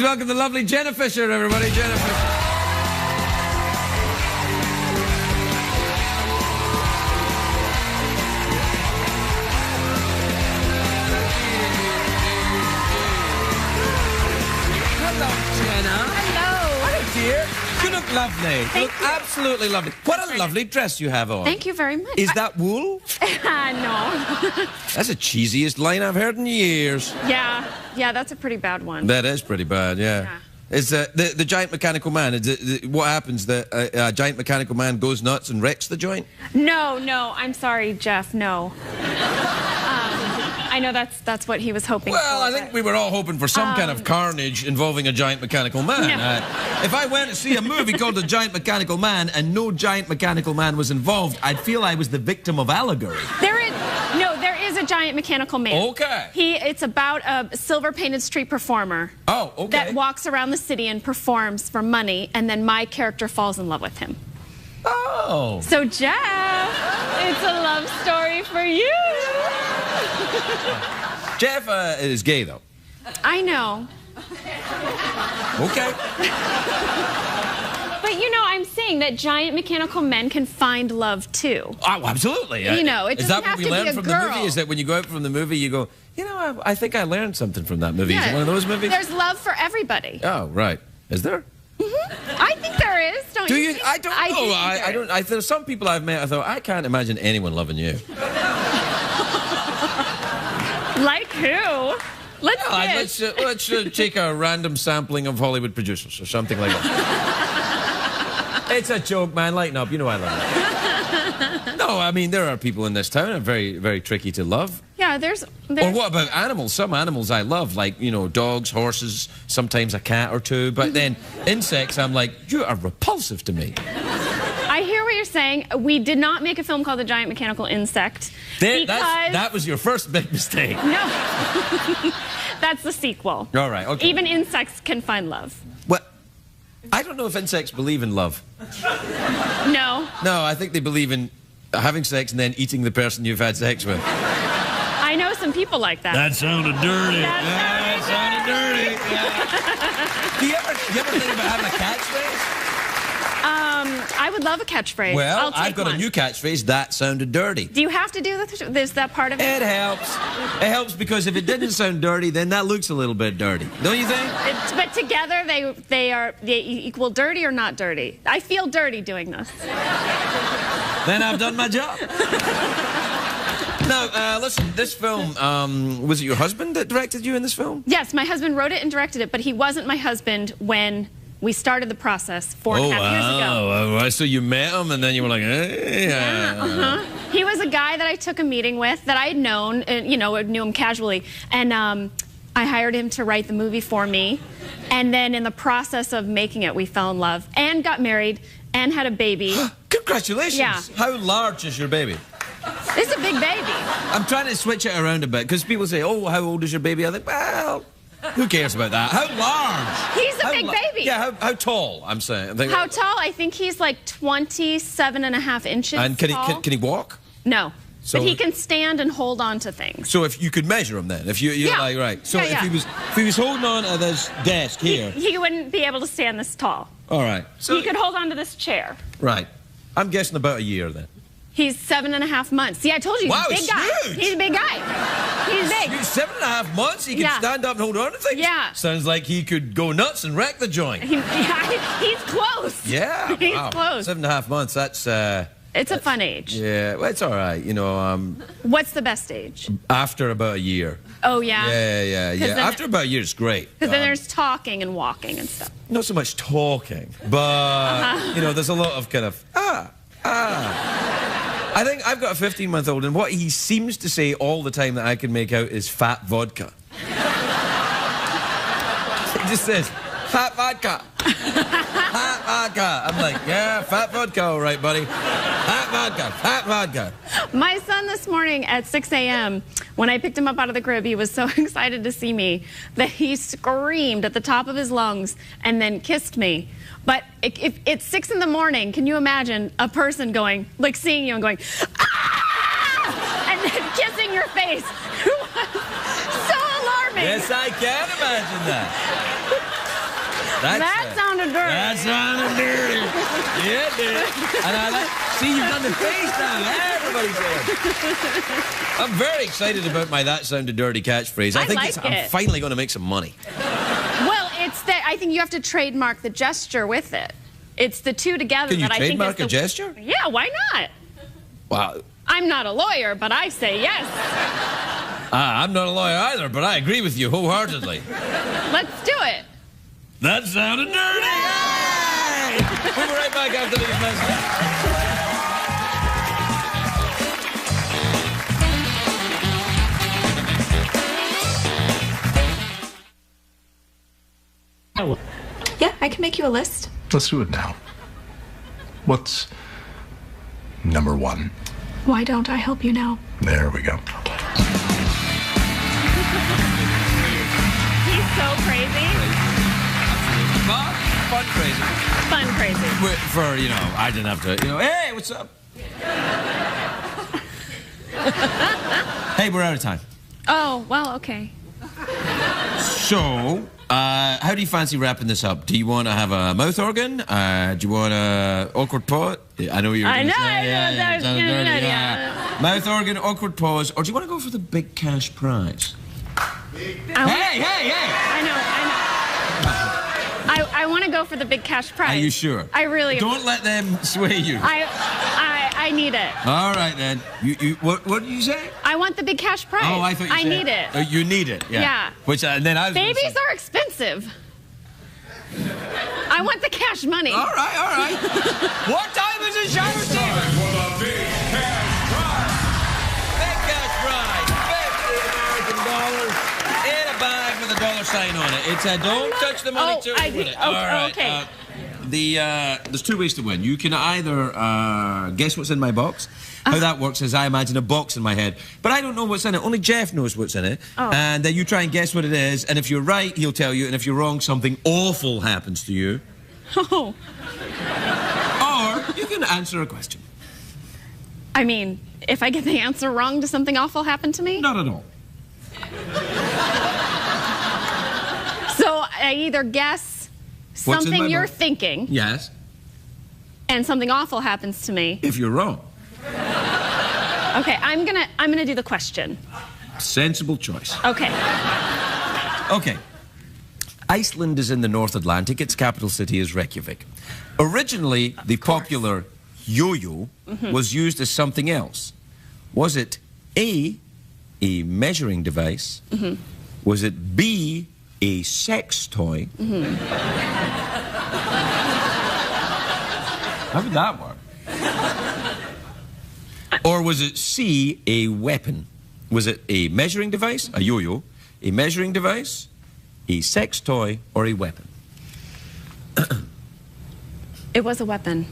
Welcome to the lovely Jenna Fischer, everybody. Jenna Fischer. Hello, Jenna. Hello. Hello, dear. You look lovely. You look absolutely lovely. What a lovely dress you have on. Thank you very much. Is that wool? No. That's the cheesiest line I've heard in years. Yeah, that's a pretty bad one. That is pretty bad, yeah. Is the giant mechanical man, what happens? A giant mechanical man goes nuts and wrecks the joint? No, I'm sorry, Jeff, no. I know that's what he was hoping for. Well, I think we were all hoping for some kind of carnage involving a giant mechanical man. No. If I went to see a movie called The Giant Mechanical Man and no giant mechanical man was involved, I'd feel I was the victim of allegory. There is a giant mechanical man. Okay. It's about a silver-painted street performer. Oh, okay. That walks around the city and performs for money, and then my character falls in love with him. Oh. So, Jeff, it's a love story for you. Jeff is gay, though. I know. Okay. But, I'm saying that giant mechanical men can find love, too. Oh, absolutely. It doesn't is that have what we to learned be a from girl. the movie? Is that when you go out from the movie, you go, I think I learned something from that movie. Is it one of those movies? There's love for everybody. Oh, right. Is there? I think there is. Don't you? I don't know. I don't. There's some people I've met. I thought I can't imagine anyone loving you. Like who? Let's take a random sampling of Hollywood producers or something like that. It's a joke, man. Lighten up. You know I love it. No, I mean there are people in this town that are very, very tricky to love. Yeah, there's. Or what about animals? Some animals I love, like, dogs, horses, sometimes a cat or two. But then insects, I'm like, you are repulsive to me. I hear what you're saying. We did not make a film called The Giant Mechanical Insect. That was your first big mistake. No. That's the sequel. All right, okay. Even insects can find love. Well, I don't know if insects believe in love. No. No, I think they believe in having sex and then eating the person you've had sex with. I know some people like that. That sounded dirty. That sounded dirty. Yeah. Do you ever think about having a catchphrase? I would love a catchphrase. Well, I've got a new catchphrase. That sounded dirty. Do you have to do this? That part of it? It helps. It helps because if it didn't sound dirty, then that looks a little bit dirty. Don't you think? But together they equal dirty or not dirty. I feel dirty doing this. Then I've done my job. Now, listen, this film, was it your husband that directed you in this film? Yes, my husband wrote it and directed it, but he wasn't my husband when we started the process 4.5 years ago. Oh, so you met him and then you were like, hey. Yeah, He was a guy that I took a meeting with that I had known, and, knew him casually. And I hired him to write the movie for me. And then in the process of making it, we fell in love and got married and had a baby. Congratulations. Yeah. How large is your baby? It's a big baby. I'm trying to switch it around a bit because people say, oh, how old is your baby? I think, well, who cares about that? How large? He's a big baby. Yeah, how tall, I'm saying. How tall? I think he's like 27.5 inches And can tall. he walk? No. So, but he can stand and hold on to things. So if you could measure him then, if you're like, right. So yeah. if he was holding on to this desk here. He wouldn't be able to stand this tall. All right. So he could hold on to this chair. Right. I'm guessing about a year then. He's 7.5 months. See, I told you, he's a big guy. Huge. He's a big guy. He's big. 7.5 months? He can stand up and hold on to things? Yeah. Sounds like he could go nuts and wreck the joint. He's close. Yeah. He's wow. close. 7.5 months, that's... It's a fun age. Yeah, well, it's all right, What's the best age? After about a year. Oh, yeah? Yeah. After about a year, it's great. Because then there's talking and walking and stuff. Not so much talking, but, there's a lot of kind of, I think I've got a 15-month-old, and what he seems to say all the time that I can make out is fat vodka. He just says, fat vodka. Fat vodka. I'm like, yeah, fat vodka, all right, buddy. Fat vodka. My son this morning at 6 a.m., when I picked him up out of the crib, he was so excited to see me that he screamed at the top of his lungs and then kissed me. But if it's 6 in the morning, can you imagine a person going, like seeing you and going, ah! And then kissing your face? So alarming. Yes, I can imagine that. That sounded dirty. That sounded dirty. Yeah, it did. And I like, see, you've done the face now. Everybody's there. I'm very excited about my "that sounded dirty" catchphrase. I think like I'm finally going to make some money. Well, I think you have to trademark the gesture with it. It's the two together that I think is trademark a gesture? Yeah, why not? Wow. I'm not a lawyer, but I say yes. I'm not a lawyer either, but I agree with you wholeheartedly. Let's do it. That sounded dirty! Yay! We'll be right back after these messages. Yeah, I can make you a list. Let's do it now. What's number 1? Why don't I help you now? There we go. He's so crazy. Fun crazy. Fun crazy. For, I didn't have to, hey, what's up? Hey, we're out of time. Oh, well, okay. So, how do you fancy wrapping this up? Do you want to have a mouth organ? Do you want a awkward pause? I know you're going to say, yeah. Mouth organ, awkward pause, or do you want to go for the big cash prize? Hey! I know. I want to go for the big cash prize. Are you sure? I really am. Don't let them sway you. I need it. All right, then. What did you say? I want the big cash prize. Oh, I thought you said... need it. You need it, yeah. Yeah. Which, and then I was Babies are expensive. I want the cash money. All right. What time is it, Shire Steve? Time for the big cash prize. Big cash prize. $50 American in a bag with a dollar sign on it. It's a don't touch the money till you win it. All right. Okay. There's 2 ways to win. You can either guess what's in my box. How that works is I imagine a box in my head, but I don't know what's in it. Only Jeff knows what's in it. Oh. And then you try and guess what it is, and if you're right, he'll tell you, and if you're wrong, something awful happens to you. Oh. Or you can answer a question. I mean, if I get the answer wrong, does something awful happen to me? Not at all. So I either guess something you're thinking. Yes. And something awful happens to me. If you're wrong. Okay, I'm gonna do the question. Sensible choice. Okay. Okay. Iceland is in the North Atlantic. Its capital city is Reykjavik. Originally, the popular yo-yo was used as something else. Was it A, a measuring device? Was it B, a sex toy? How would that work? Or was it C, a weapon? Was it a measuring device, a yo-yo, a measuring device, a sex toy, or a weapon? It was a weapon.